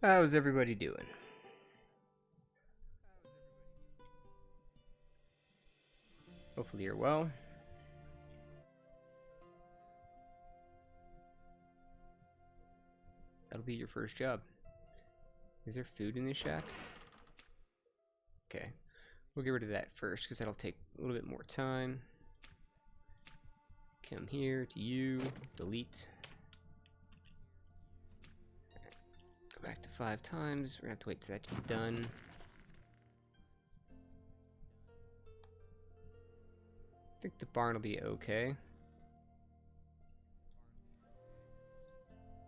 How's everybody doing? Hopefully you're well. That'll be your first job. Is there food in this shack? Okay. We'll get rid of that first because that'll take a little bit more time. Come here to you. Delete. Go back to 5 times. We're going to have to wait for that to be done. I think the barn will be okay.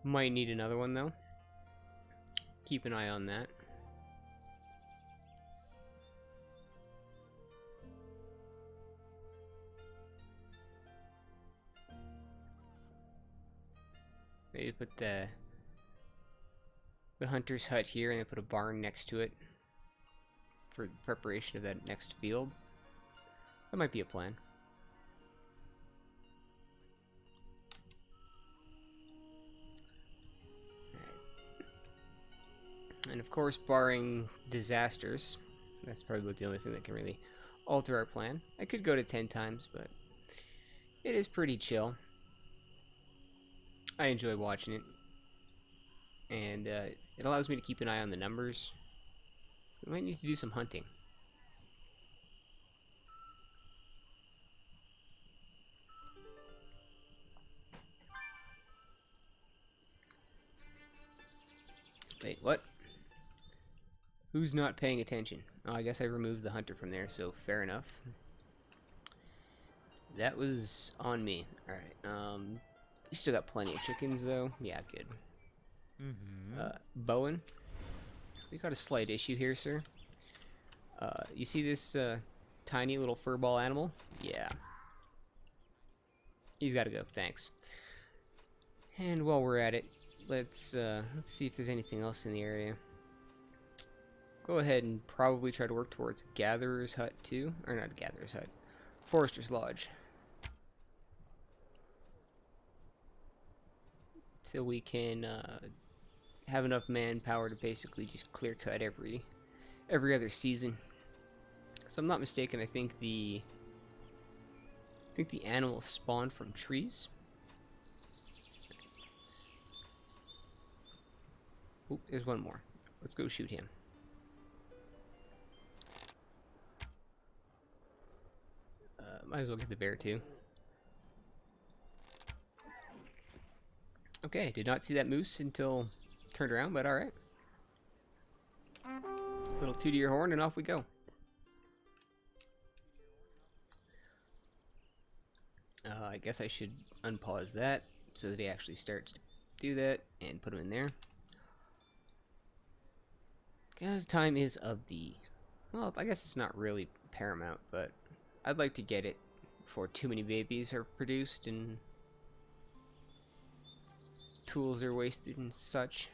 Might need another one though. Keep an eye on that. Maybe put the hunter's hut here and then put a barn next to it for preparation of that next field. That might be a plan. And of course, barring disasters, that's probably the only thing that can really alter our plan. I could go to 10 times, but it is pretty chill. I enjoy watching it, and it allows me to keep an eye on the numbers. We might need to do some hunting. Wait, what? Who's not paying attention? Oh, I guess I removed the hunter from there, so fair enough. That was on me. Alright, you still got plenty of chickens, though. Yeah, good. Bowen, we got a slight issue here, sir. You see this tiny little furball animal? Yeah. He's got to go. Thanks. And while we're at it, let's see if there's anything else in the area. Go ahead and probably try to work towards Gatherer's Hut too, or not Gatherer's Hut, Forester's Lodge. So we can have enough manpower to basically just clear cut every other season. So I'm not mistaken, I think the animals spawn from trees. Oop, there's one more. Let's go shoot him. Might as well get the bear too. Okay, did not see that moose until turned around, but alright. Little toot to your horn and off we go. I guess I should unpause that so that he actually starts to do that and put him in there. Because time is of the... Well, I guess it's not really paramount, but I'd like to get it before too many babies are produced and tools are wasted and such.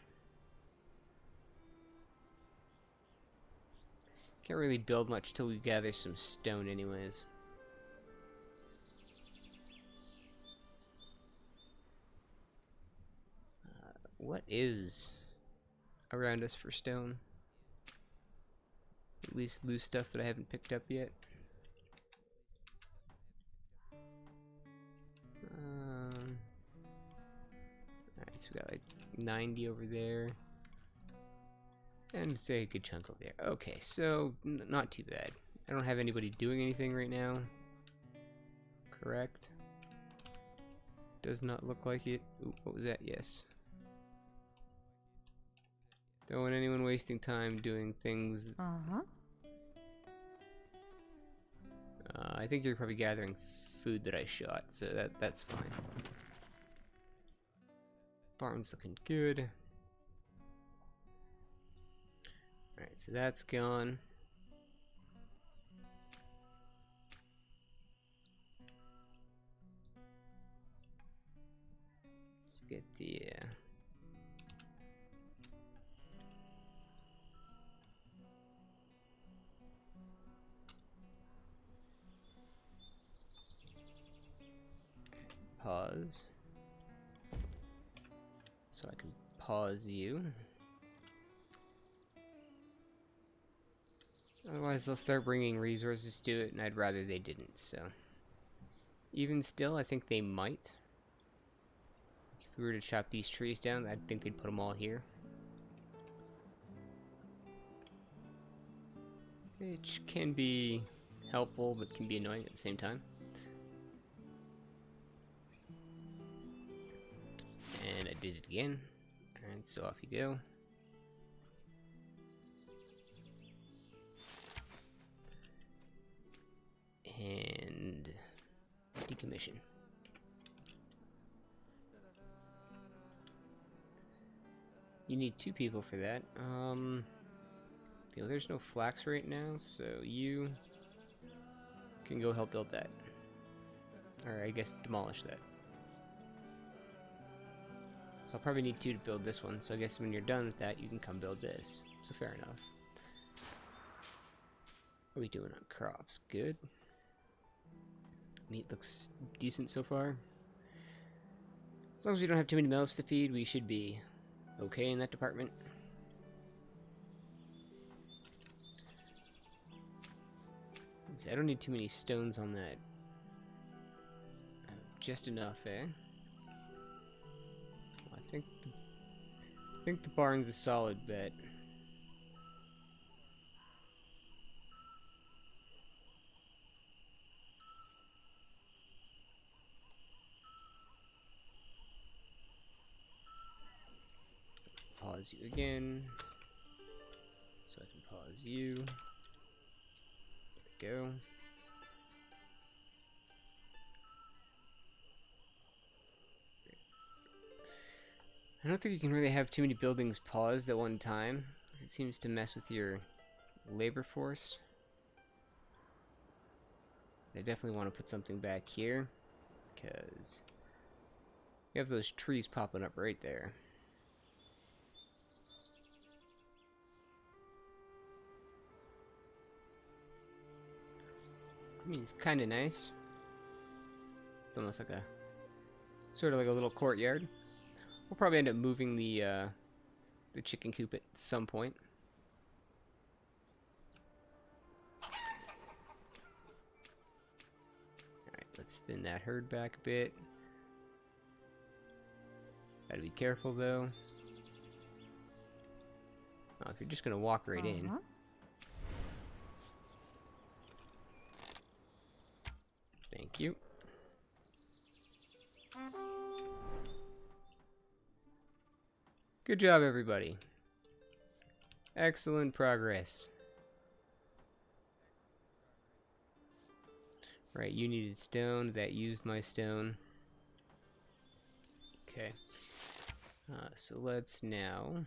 Can't really build much till we gather some stone anyways. What is around us for stone? At least loose stuff that I haven't picked up yet. Alright, so we got like 90 over there. And say a good chunk over there. Okay, so not too bad. I don't have anybody doing anything right now. Correct? Does not look like it. Ooh, what was that? Yes. Don't want anyone wasting time doing things. I think you're probably gathering food that I shot, so that's fine. Barn's looking good. Alright, so that's gone. Let's get the pause. So I can pause you. Otherwise, they'll start bringing resources to it, and I'd rather they didn't, so. Even still, I think they might. If we were to chop these trees down, I think they'd put them all here. Which can be helpful, but can be annoying at the same time. And I did it again. And so off you go. And decommission. You need 2 people for that. You know, there's no flax right now, so you can go help build that. Or I guess demolish that. I'll probably need 2 to build this one, so I guess when you're done with that, you can come build this. So fair enough. What are we doing on crops? Good. Meat looks decent so far. As long as we don't have too many mouths to feed, we should be okay in that department. Let's see, I don't need too many stones on that. Just enough, eh? Well, I think the barn's a solid bet. Pause you again, so I can pause you. There we go. I don't think you can really have too many buildings paused at one time, because it seems to mess with your labor force. I definitely want to put something back here, because you have those trees popping up right there. I mean, it's kind of nice. It's almost like a, sort of like a little courtyard. We'll probably end up moving the chicken coop at some point. Alright, let's thin that herd back a bit. Gotta be careful though. Oh, if you're just gonna walk right in. Thank you. Good job, everybody. Excellent progress. Right, you needed stone. That used my stone. Okay. So let's now...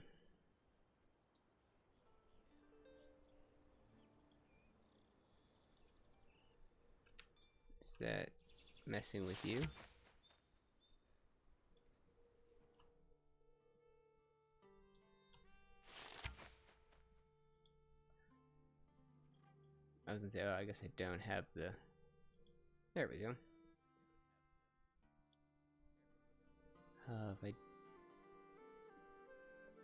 Is that messing with you? I was gonna say, oh, I guess I don't have the... There we go. At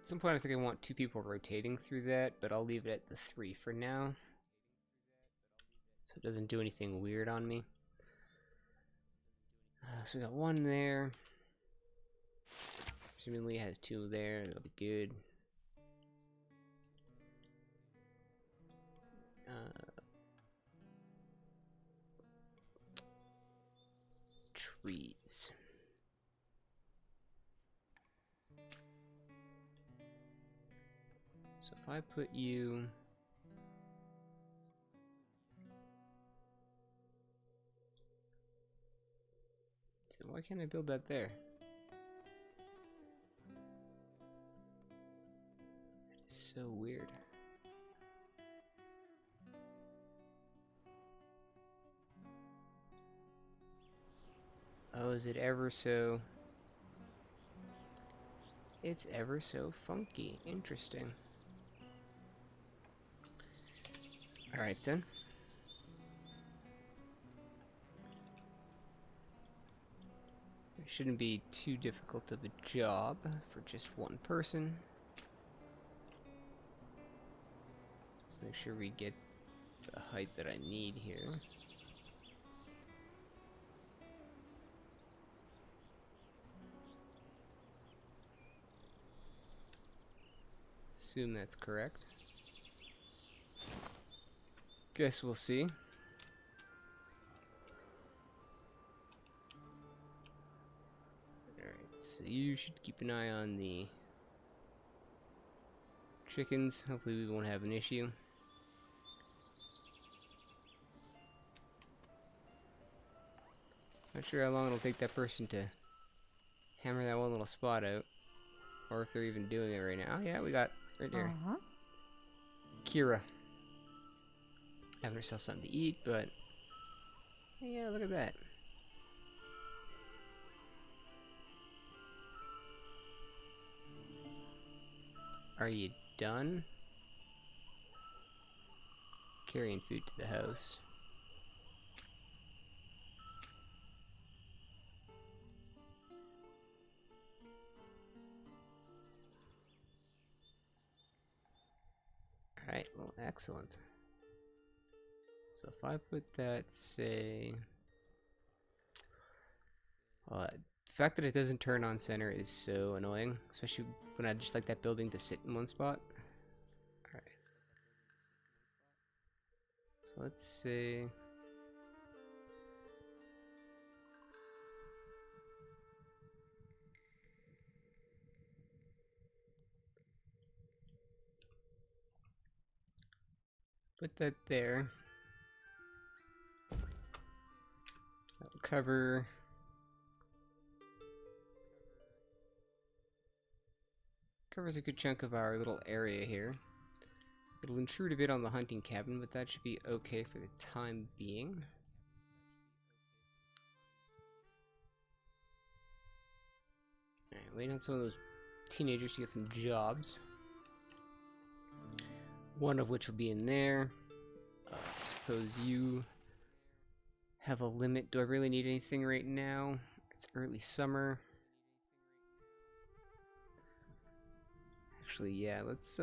some point I think I want 2 people rotating through that, but I'll leave it at the 3 for now. So it doesn't do anything weird on me. So we got 1 there. Presumably it has 2 there, that'll be good. Trees. So if I put you... So why can't I build that there? That is so weird. Oh, is it ever so... It's ever so funky. Interesting. Alright then. It shouldn't be too difficult of a job for just 1 person. Let's make sure we get the height that I need here. Assume that's correct. Guess we'll see. Alright, so you should keep an eye on the chickens. Hopefully we won't have an issue. Not sure how long it'll take that person to hammer that one little spot out. Or if they're even doing it right now. Oh, yeah, we got right there. Kira. Having herself something to eat, but yeah, look at that. Are you done? Carrying food to the house. Alright, well, excellent. So if I put that, say... the fact that it doesn't turn on center is so annoying, especially when I just like that building to sit in one spot. Alright. So let's see... Put that there. That'll cover... Covers a good chunk of our little area here. It'll intrude a bit on the hunting cabin, but that should be okay for the time being. Alright, waiting on some of those teenagers to get some jobs. One of which will be in there. I suppose you have a limit. Do I really need anything right now? It's early summer. Actually, yeah, let's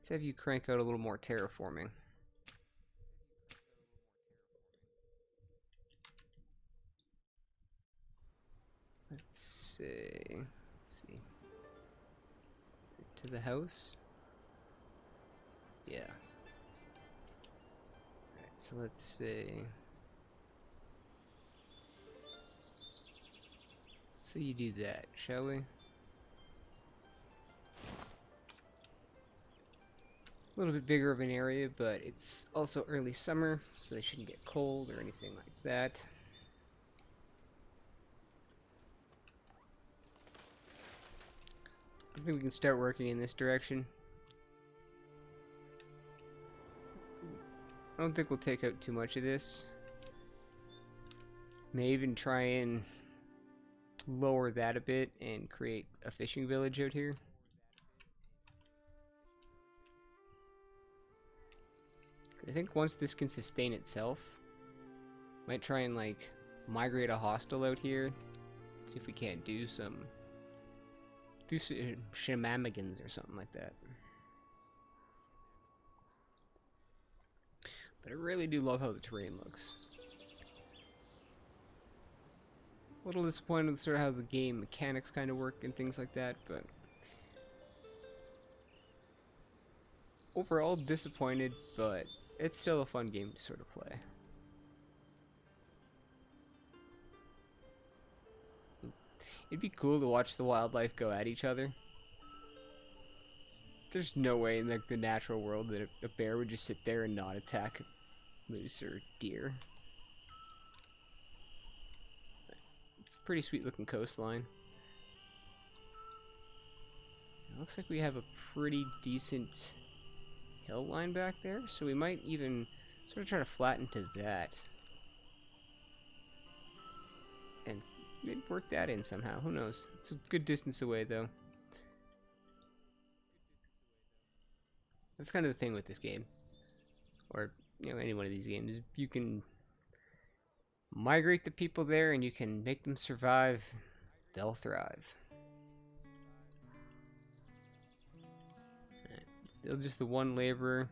have you crank out a little more terraforming. Let's see. To the house? Yeah. Alright, so let's see. So you do that, shall we? A little bit bigger of an area, but it's also early summer, so they shouldn't get cold or anything like that. I think we can start working in this direction. I don't think we'll take out too much of this. May even try and lower that a bit and create a fishing village out here. I think once this can sustain itself, might try and like migrate a hostel out here. See if we can't do some shenanigans or something like that. But I really do love how the terrain looks. A little disappointed with sort of how the game mechanics kind of work and things like that, but overall disappointed, but it's still a fun game to sort of play. It'd be cool to watch the wildlife go at each other. There's no way in like the natural world that a bear would just sit there and not attack a moose or deer. It's a pretty sweet looking coastline. It looks like we have a pretty decent hill line back there, so we might even sort of try to flatten to that. And maybe work that in somehow, who knows. It's a good distance away though. That's kind of the thing with this game. Or, you know, any one of these games. You can migrate the people there and you can make them survive, they'll thrive. just the one laborer.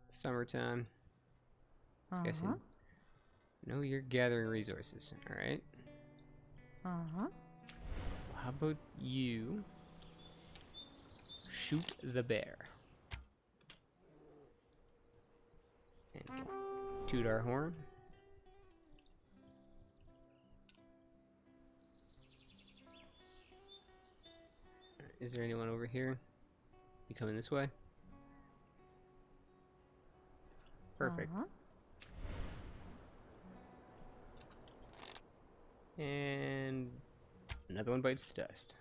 Summertime. Guessing. No, you're gathering resources. Alright. How about you shoot the bear? And toot our horn. Is there anyone over here? You coming this way? Perfect. And another one bites the dust.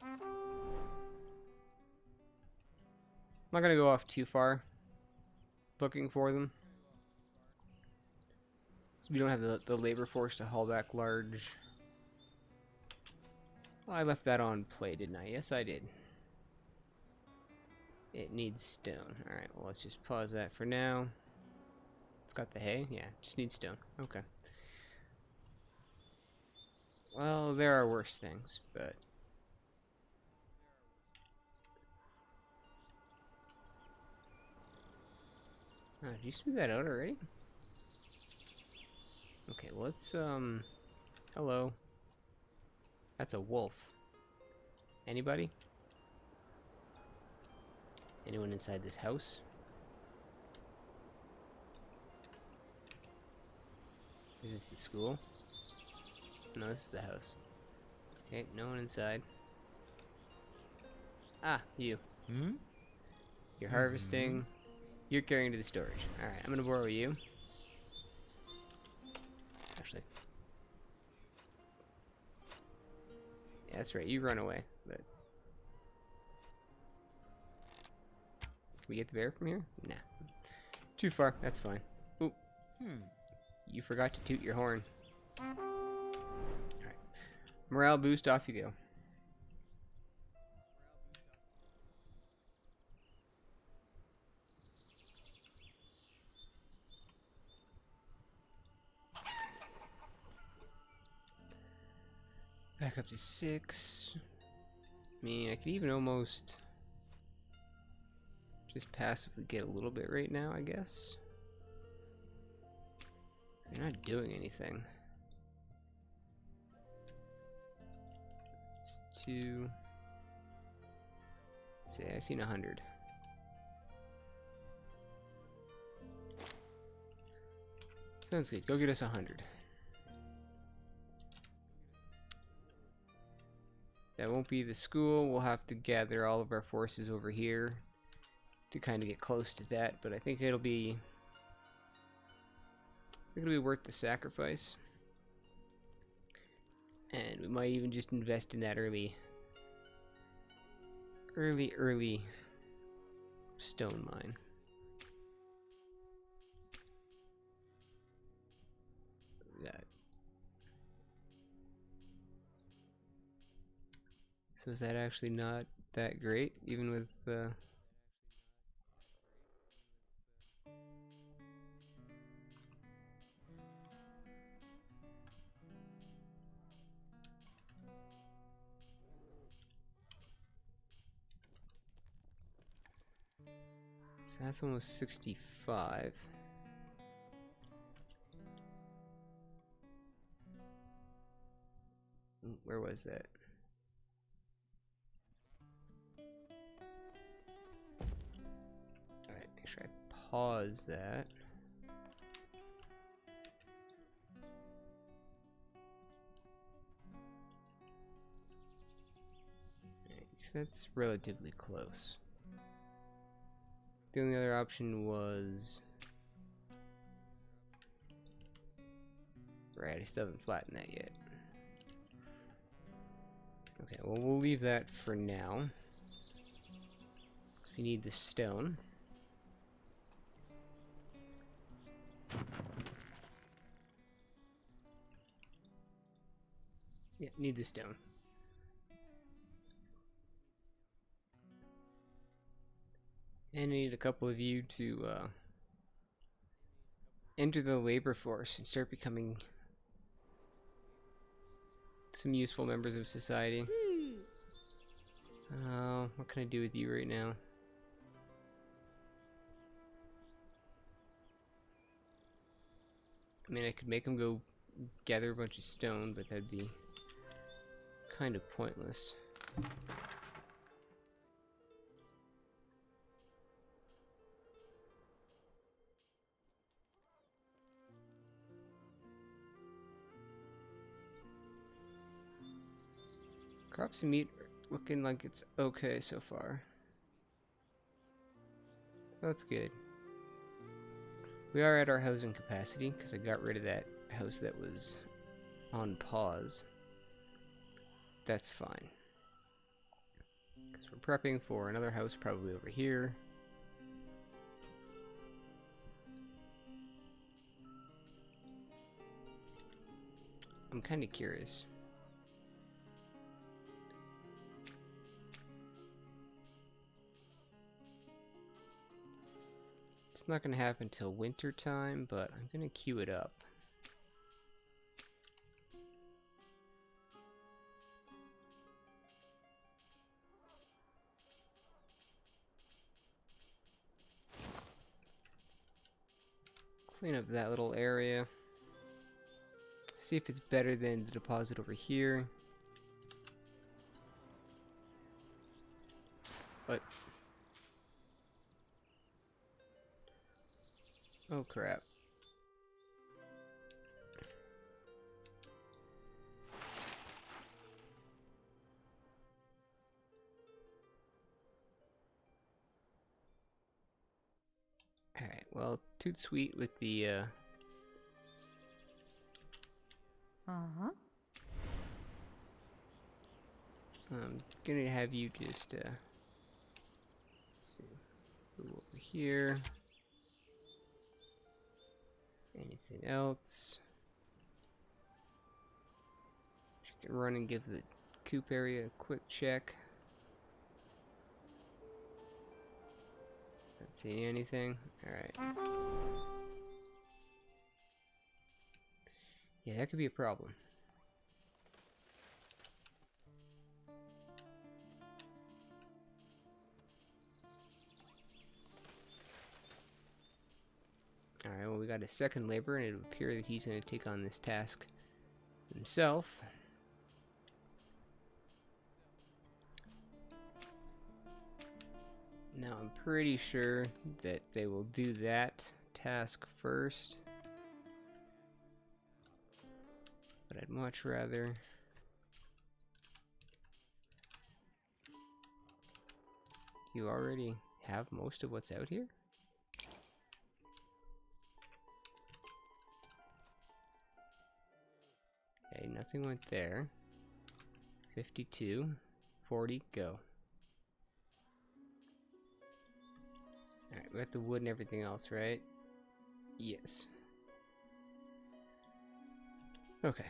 I'm not gonna go off too far looking for them. So we don't have the labor force to haul back large. Well, I left that on play, didn't I? Yes, I did. It needs stone. Alright, well, let's just pause that for now. It's got the hay? Yeah, just needs stone. Okay. Well, there are worse things, but... Oh, did you smooth that out already? Okay, let's, hello. That's a wolf. Anybody? Anyone inside this house? Is this the school? No, this is the house. Okay, no one inside. Ah, you. You're harvesting. You're carrying to the storage. Alright, I'm gonna borrow you. Actually. Yeah, that's right, you run away, but... Can we get the bear from here? Nah. Too far, that's fine. Oop. You forgot to toot your horn. Alright. Morale boost, off you go. Back up to 6. I mean, I could even almost just passively get a little bit right now, I guess. They're not doing anything. It's 2. Let's see, I seen 100. Sounds good. Go get us 100. That won't be the school. We'll have to gather all of our forces over here to kind of get close to that, but I think it'll be worth the sacrifice. And we might even just invest in that early stone mine. That. So is that actually not that great, even with the... So that's almost 65. Where was that? Alright, make sure I pause that. Right, that's relatively close. The only other option was... Right, I still haven't flattened that yet. Okay, well, we'll leave that for now. We need the stone. Yeah, need the stone. And I need a couple of you to enter the labor force and start becoming some useful members of society. What can I do with you right now? I mean, I could make him go gather a bunch of stone, but that'd be kind of pointless. Crops and meat are looking like it's okay so far. So that's good. We are at our housing capacity because I got rid of that house that was on pause. That's fine. Because we're prepping for another house probably over here. I'm kind of curious. It's not going to happen till winter time, but I'm going to queue it up. Clean up that little area. See if it's better than the deposit over here. But oh crap. Alright, well, toot sweet with the Uh-huh. I'm gonna have you just let's see. Go over here. Anything else? You can run and give the coop area a quick check. Not seeing anything. Alright. Yeah, that could be a problem. Alright, well we got a second labor and it would appear that he's going to take on this task himself. Now I'm pretty sure that they will do that task first. But I'd much rather you already have most of what's out here? Okay, nothing went there. 52, 40, go. Alright, we got the wood and everything else, right? Yes. Okay.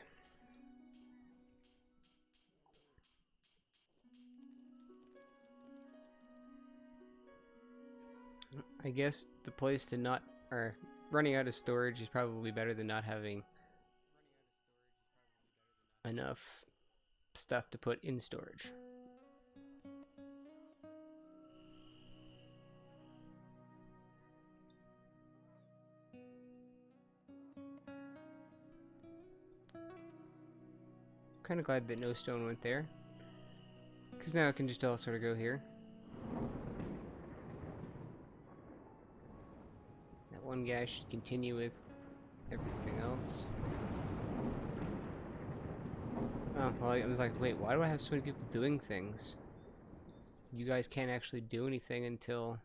I guess the place to not, or running out of storage is probably better than not having enough stuff to put in storage. Kind of glad that no stone went there, because now it can just all sort of go here. That one guy should continue with everything else. Oh, well, I was like, wait, why do I have so many people doing things? You guys can't actually do anything until...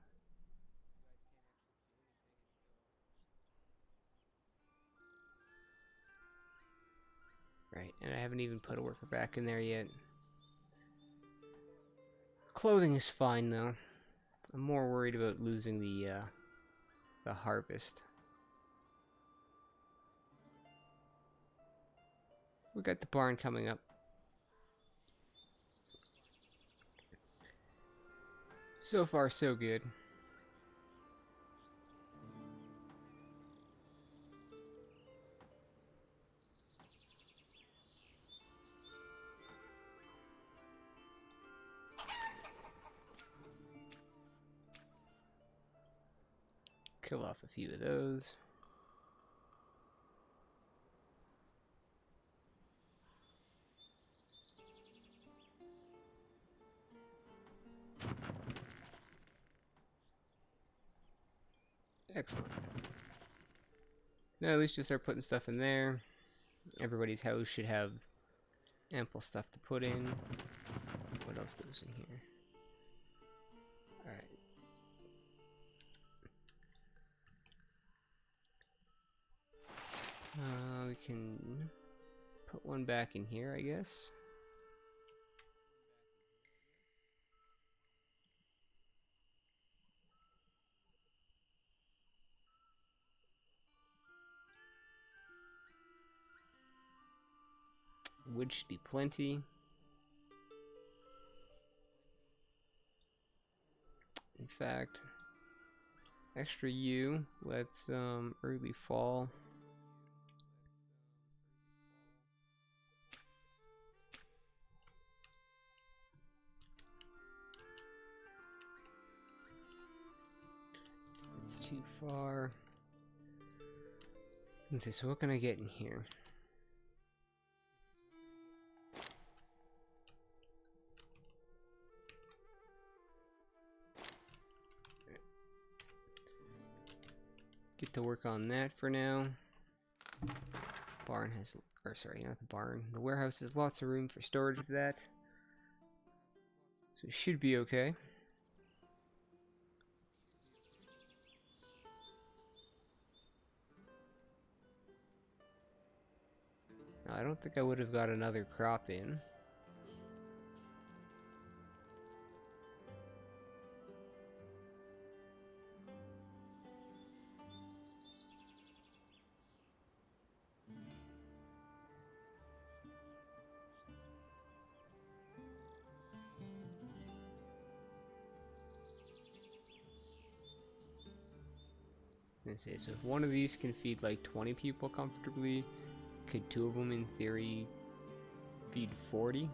Right, and I haven't even put a worker back in there yet. Clothing is fine, though. I'm more worried about losing the harvest. We got the barn coming up. So far, so good. kill off a few of those. Excellent. Now at least just start putting stuff in there. Everybody's house should have ample stuff to put in. What else goes in here? Alright. We can put one back in here, I guess. Wood should be plenty. In fact, extra U. Let's early fall. It's too far. Let's see. So what can I get in here? Get to work on that for now. Barn has, or sorry, not the barn. The warehouse has lots of room for storage of that. So it should be okay. Now, I don't think I would have got another crop in. Let's see, so if one of these can feed like 20 people comfortably, could two of them in theory feed 40?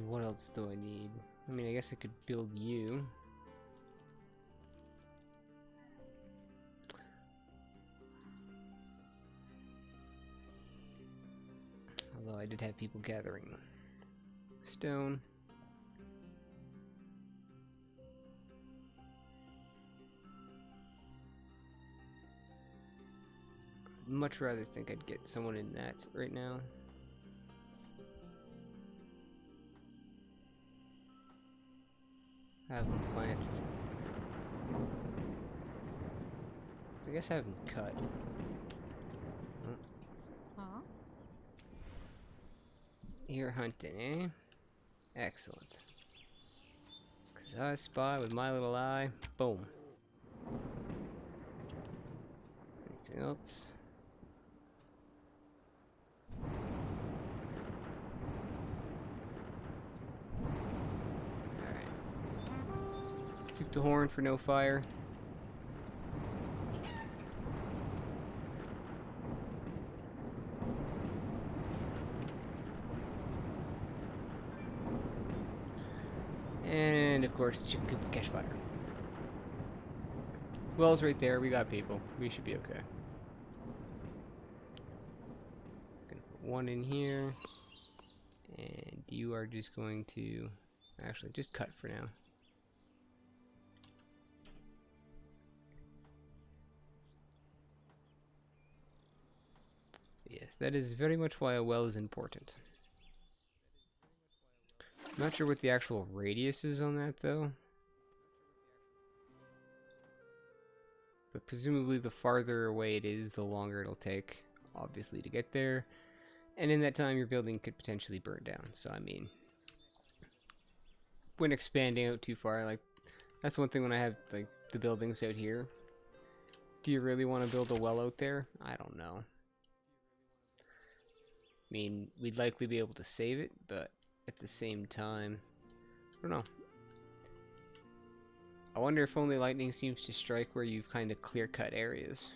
What else do I need? I mean, I guess I could build you. Although I did have people gathering stone. I'd much rather think I'd get someone in that right now. Have them plant. I guess have them cut. Huh? You're hunting, eh? Excellent. 'Cause I spy with my little eye. Boom. Anything else? Took the horn for no fire. And of course, chicken coop will catch fire. Well's right there. We got people. We should be okay. Gonna put one in here, and you are just going to actually just cut for now. Yes, that is very much why a well is important. I'm not sure what the actual radius is on that, though. But presumably the farther away it is, the longer it'll take, obviously, to get there. And in that time, your building could potentially burn down. So, I mean, when expanding out too far, like, that's one thing when I have, like, the buildings out here. Do you really want to build a well out there? I don't know. I mean, we'd likely be able to save it, but at the same time, I don't know. I wonder if only lightning seems to strike where you've kind of clear-cut areas.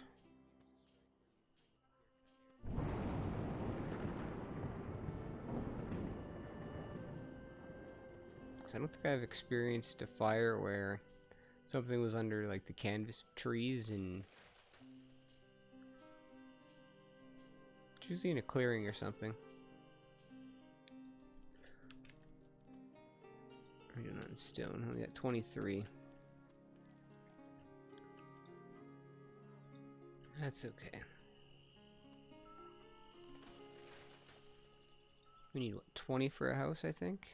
Because I don't think I've experienced a fire where something was under like the canvas trees and it's usually in a clearing or something. We're doing it on stone. Only got 23. That's okay. We need, what, 20 for a house, I think?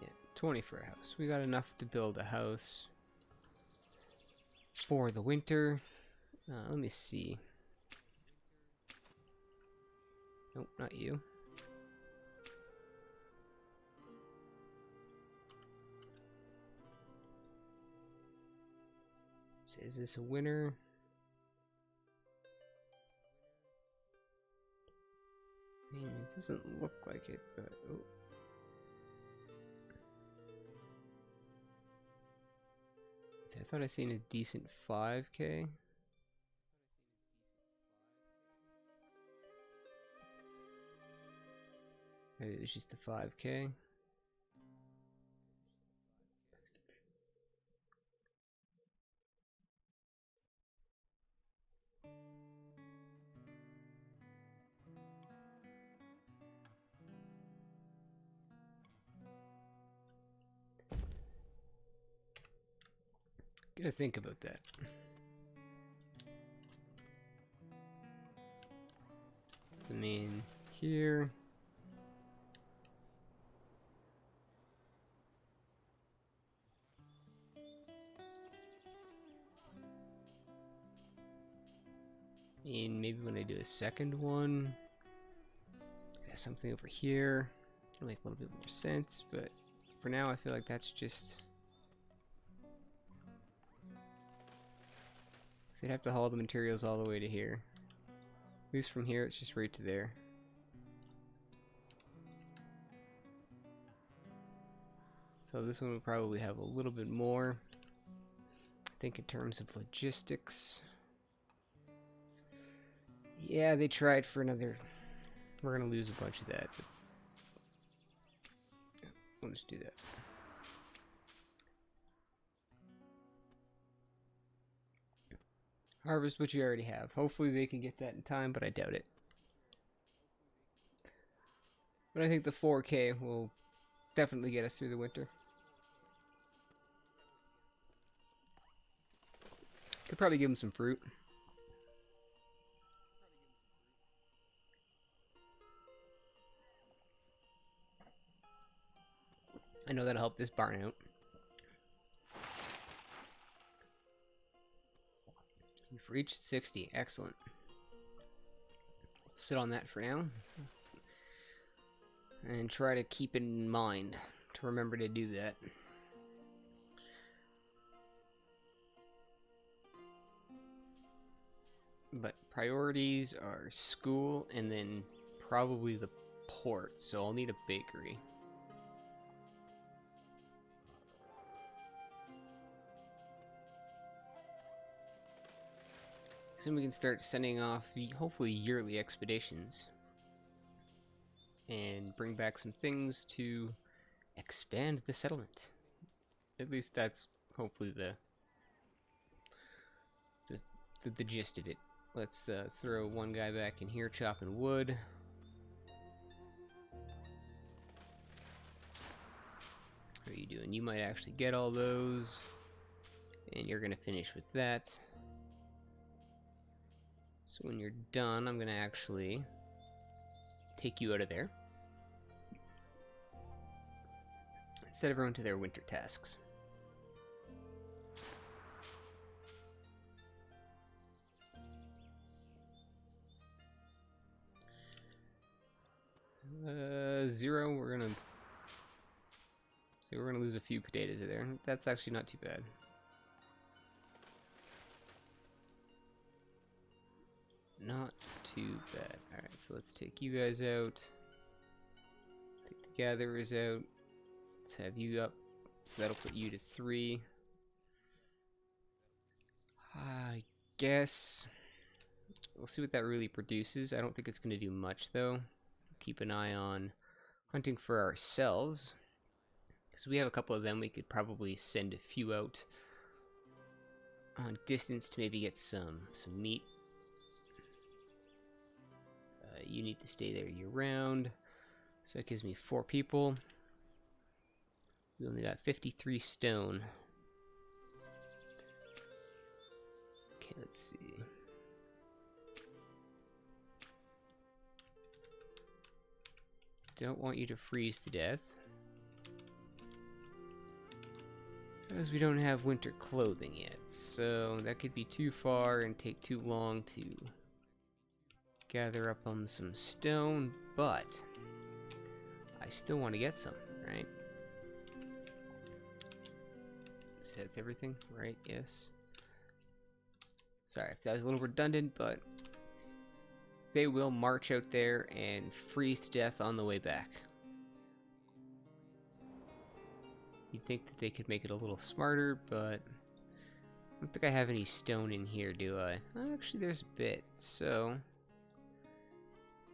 Yeah, 20 for a house. We got enough to build a house for the winter. Let me see. Nope, not you. So is this a winner? I mean, it doesn't look like it, but oh. See, I thought I seen a decent 5K. Maybe it was just a 5K. Gotta think about that. I mean, here. And maybe when I do a second one, something over here, it'll make a little bit more sense, but for now I feel like that's just... So you'd have to haul the materials all the way to here. At least from here it's just right to there. So this one will probably have a little bit more. I think in terms of logistics. Yeah, they tried for another... We're gonna lose a bunch of that, but we'll just do that. Harvest what you already have. Hopefully they can get that in time, but I doubt it. But I think the 4K will definitely get us through the winter. Could probably give them some fruit. I know that'll help this barn out. You've reached 60. Excellent. Sit on that for now. And try to keep it in mind to remember to do that. But priorities are school and then probably the port, so I'll need a bakery. Then we can start sending off hopefully yearly expeditions and bring back some things to expand the settlement. At least that's hopefully the gist of it. Let's throw one guy back in here chopping wood. How are you doing? You might actually get all those, and you're gonna finish with that. So when you're done, I'm gonna actually take you out of there. Set everyone to their winter tasks. Zero, we're gonna lose a few potatoes there. That's actually not too bad. not too bad. Alright, so let's take you guys out. Take the gatherers out. Let's have you up. So that'll put you to 3. I guess we'll see what that really produces. I don't think it's going to do much, though. Keep an eye on hunting for ourselves. Because we have a couple of them, we could probably send a few out on distance to maybe get some meat. You need to stay there year-round. So that gives me 4 people. We only got 53 stone. Okay, let's see. Don't want you to freeze to death. Because we don't have winter clothing yet, so that could be too far and take too long to gather up on some stone, but I still want to get some, right? So that's everything, right? Yes. Sorry if that was a little redundant, but they will march out there and freeze to death on the way back. You'd think that they could make it a little smarter, but I don't think I have any stone in here, do I? Actually, there's a bit, so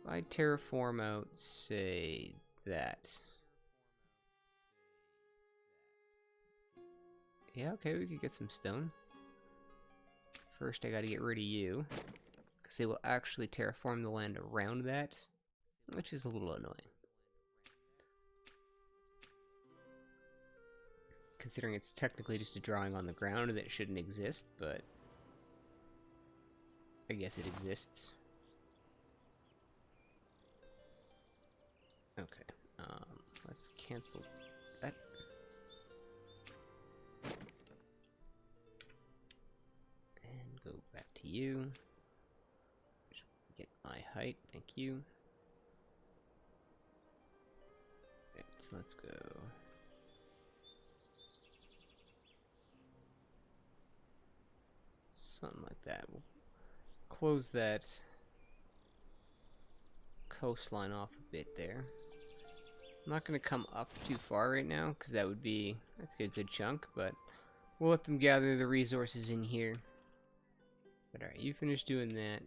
if I terraform out, say, that. Yeah, okay, we could get some stone. First, I gotta get rid of you, because they will actually terraform the land around that, which is a little annoying. Considering it's technically just a drawing on the ground that shouldn't exist, but I guess it exists. Okay, let's cancel that. And go back to you. Get my height, thank you. Right, so let's go. Something like that. We'll close that coastline off a bit there. I'm not going to come up too far right now, because that would be, I think, a good chunk, but we'll let them gather the resources in here. But alright, you finish doing that.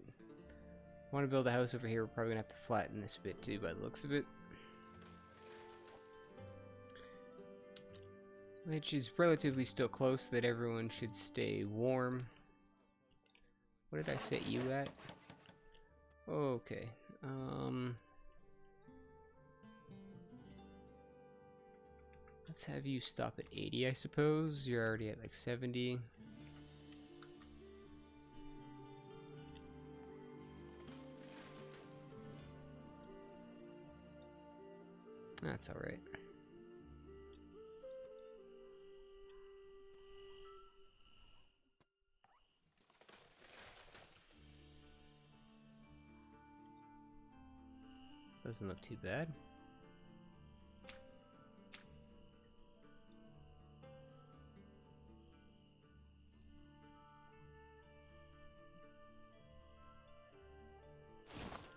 Want to build a house over here, we're probably going to have to flatten this a bit too, by the looks of it. Which is relatively still close, so that everyone should stay warm. What did I set you at? Okay. Let's have you stop at 80, I suppose. You're already at like 70. That's alright. Doesn't look too bad.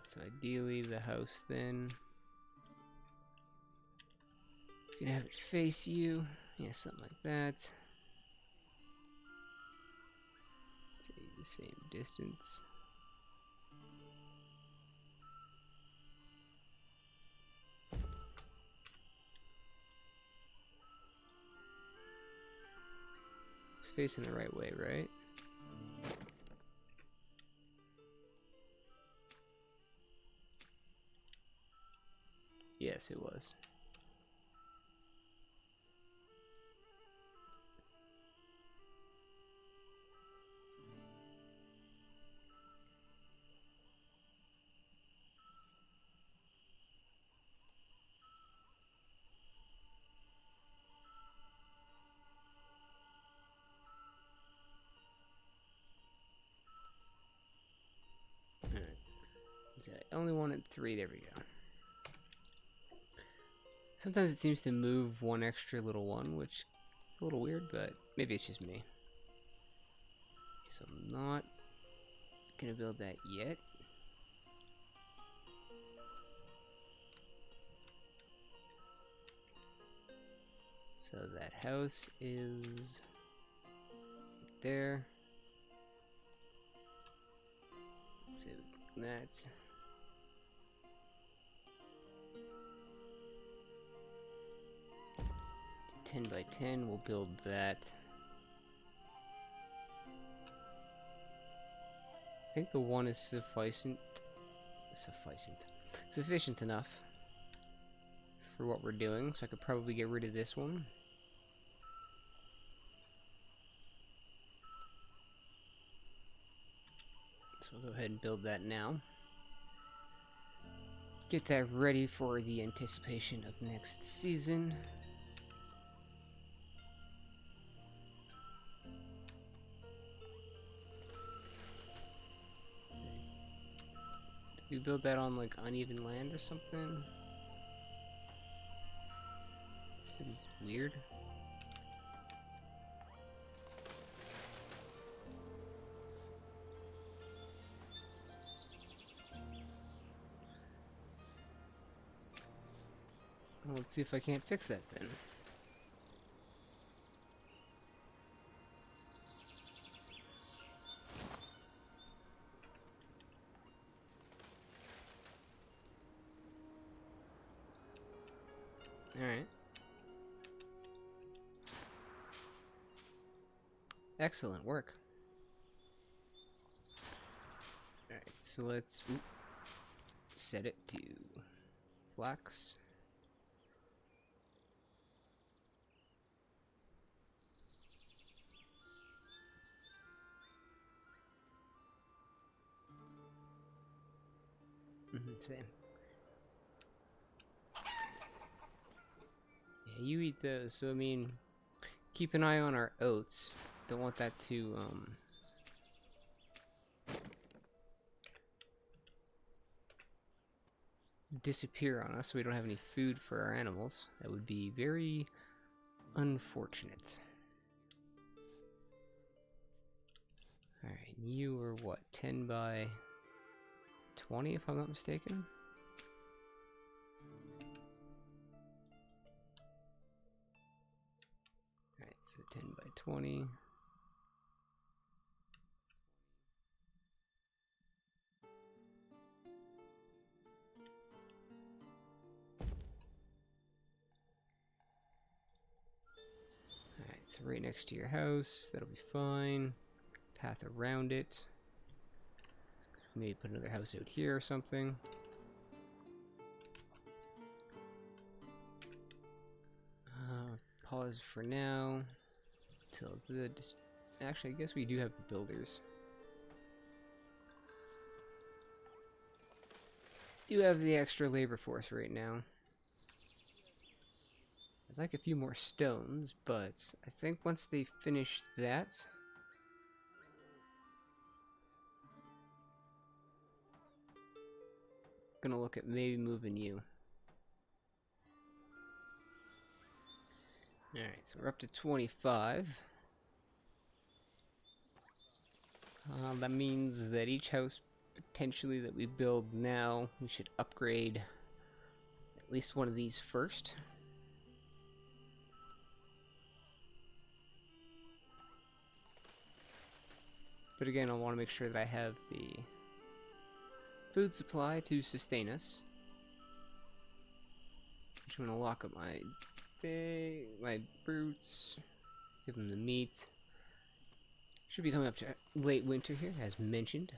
So ideally the house then. You can have it face you. Yeah, something like that. Say the same distance. It's facing the right way, right? Yes, it was. Alright. So I only wanted 3, there we go. Sometimes it seems to move one extra little one, which is a little weird, but maybe it's just me. So I'm not gonna build that yet. So that house is there. Let's see, that's 10 by 10. We'll build that. I think the one is sufficient enough for what we're doing, so I could probably get rid of this one. So we'll go ahead and build that now. Get that ready for the anticipation of next season. Let's see. Did we build that on like uneven land or something? This city's weird. Well, let's see if I can't fix that then. Alright. Excellent work. Alright, so let's set it to flax. Same. Yeah, you eat those. So I mean, keep an eye on our oats. Don't want that to disappear on us, so we don't have any food for our animals. That would be very unfortunate. Alright, you are what, 10 by 20 if I'm not mistaken? Alright, so 10 by 20. Alright, so right next to your house, that'll be fine. Path around it. Maybe put another house out here or something. Pause for now. Till the... Actually, I guess we do have builders. Do have the extra labor force right now. I'd like a few more stones, but I think once they finish that... Gonna look at maybe moving you. Alright, so we're up to 25. That means that each house potentially that we build now, we should upgrade at least one of these first. But again, I want to make sure that I have the food supply to sustain us. I'm gonna lock up my brutes, give them the meat. Should be coming up to late winter here, as mentioned.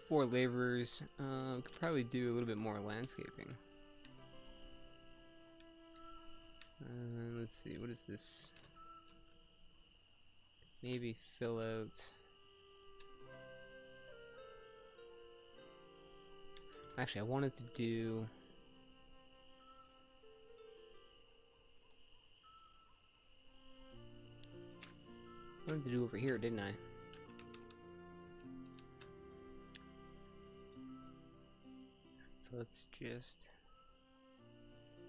4 laborers. Could probably do a little bit more landscaping. Let's see, what is this? Maybe fill out. Actually, I wanted to do. I wanted to do over here, didn't I? So let's just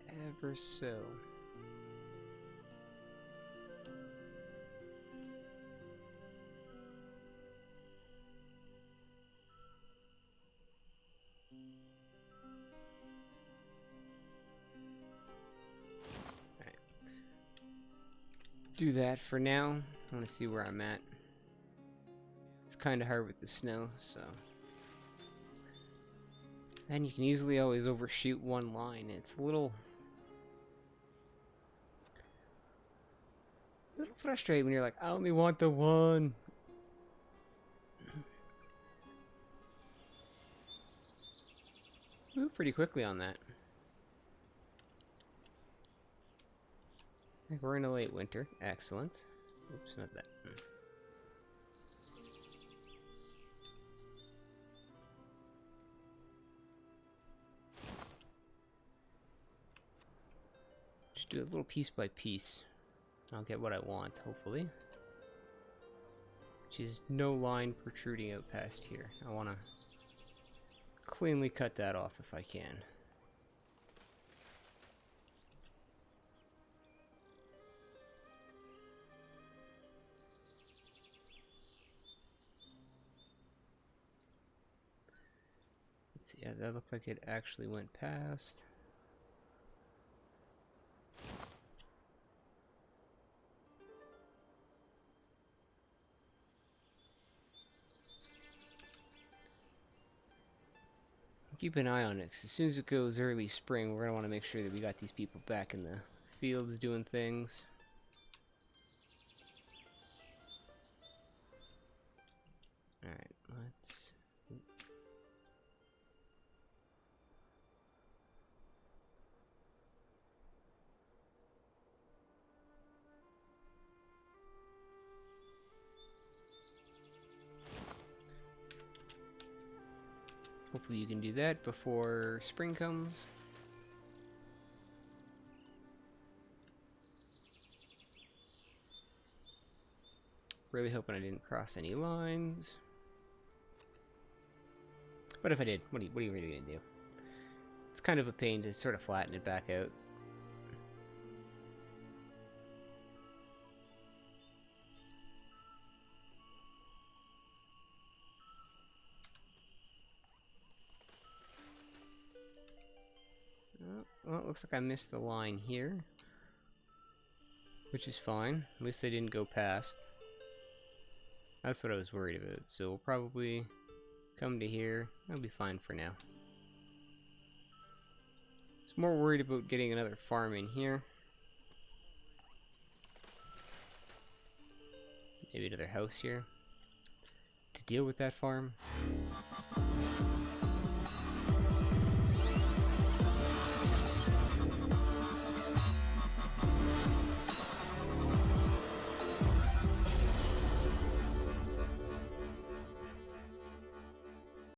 ever so. do that for now. I want to see where I'm at. It's kind of hard with the snow, so. And you can easily always overshoot one line. It's a little frustrating when you're like, I only want the one. Move pretty quickly on that. I think we're in a late winter. Excellent. Oops, not that. Just do a little piece by piece. I'll get what I want, hopefully. Which is no line protruding out past here. I want to cleanly cut that off if I can. Let's see, yeah, that looked like it actually went past. Keep an eye on it, 'cause as soon as it goes early spring, we're going to want to make sure that we got these people back in the fields doing things. Alright, let's... Hopefully you can do that before spring comes. Really hoping I didn't cross any lines. But if I did, what are you really going to do? It's kind of a pain to sort of flatten it back out. Well, it looks like I missed the line here. Which is fine. At least I didn't go past. That's what I was worried about. So we'll probably come to here. That'll be fine for now. I was more worried about getting another farm in here. Maybe another house here to deal with that farm.